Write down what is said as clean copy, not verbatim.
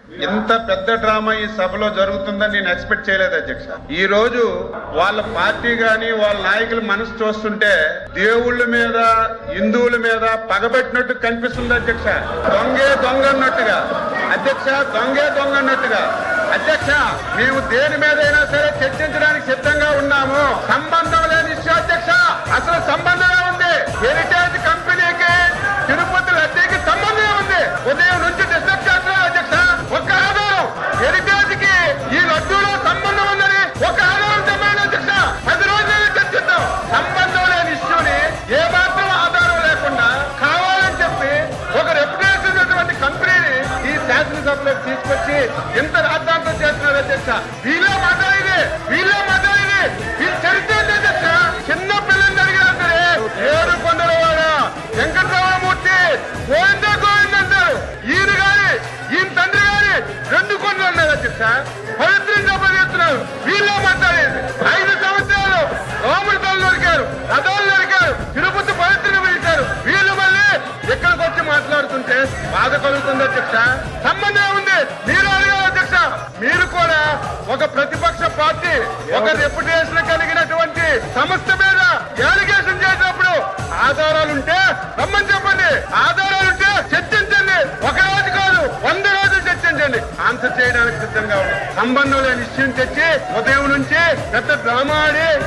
ఇంత పెద్ద డ్రామా ఈ సభలో జరుగుతుందని నేను ఎక్స్పెక్ట్ చేయలేదు అధ్యక్ష. ఈ రోజు వాళ్ళ పార్టీ గాని వాళ్ళ నాయకుల మనసు చూస్తుంటే దేవుళ్ళ మీద హిందువుల మీద పగబెట్టినట్టు కనిపిస్తుంది అధ్యక్ష. దొంగే దొంగ అన్నట్టుగా అధ్యక్ష, దొంగే దొంగ అన్నట్టుగా అధ్యక్ష. మేము దేని మీదైనా సరే చర్చించడానికి సిద్ధంగా ఉన్నాము. సంబంధం లేని ఇష్యూ అధ్యక్ష. అసలు సంబంధమే ఉంది. హెరిటేజ్ కంపెనీకి తిరుపతి లడ్డీకి సంబంధమే ఉంది. ఉదయం నుంచి డిస్టర్బ్ చేస్తున్నారు అధ్యక్ష. ఒక ఆధారం హెరిటేజ్ కి ఈ లడ్డూలో సంబంధం ఉందని ఒక ఆధారం చెప్పండి అధ్యక్ష. 10 రోజులు చర్చిద్దాం. సంబంధం లేని ఇష్యూని ఏ మాత్రం ఆధారం లేకుండా కావాలని చెప్పి ఒక రెప్యుటేషన్ ఉన్నటువంటి కంపెనీని ఈ శాసనసభలో తీసుకొచ్చి ఇంత రాద్ధాంతం చేస్తున్నారు అధ్యక్ష. వీళ్ళే మాట్లాడేది, వీళ్ళే మాట్లాడేది, వీళ్ళ చరిత్ర అధ్యక్ష. చిన్న పిల్లలు అడిగినా సరే ఏడు కొండలవాడ వెంకటరామమూర్తి గోవింద గోవింద అంటారు. ఈయన గాని ఈయన తండ్రి గాని 2 కొండలు ఉన్నారు అధ్యక్ష. పవిత్రంగా పనిచేస్తున్నారు. వీళ్ళే మాట్లాడేది. 5 సంవత్సరాలు రాముడి తల్లి నరికారు, రథాలు నరికారు, తిరుపతి పవిత్రంగా పిలిచారు. వీళ్ళు మళ్ళీ ఇక్కడికి వచ్చి మాట్లాడుతుంటే బాధ కలుగుతుంది అధ్యక్ష. సంబంధం ఉంది. మీరు అడిగారు అధ్యక్ష. మీరు కూడా ఒక ప్రతిపక్ష పార్టీ ఒక రెప్యుటేషన్ కలిగినటువంటి సంస్థ మీద అలిగేషన్ చేసినప్పుడు ఆధారాలుంటే రమ్మని చెప్పండి. ఆధారాలుంటే చర్చించండి. ఒక రోజు కాదు 100 రోజులు చర్చించండి. ఆన్సర్ చేయడానికి సిద్ధంగా ఉంది. సంబంధం లేని విషయం తెచ్చి ఉదయం నుంచి పెద్ద డ్రామా ఆడి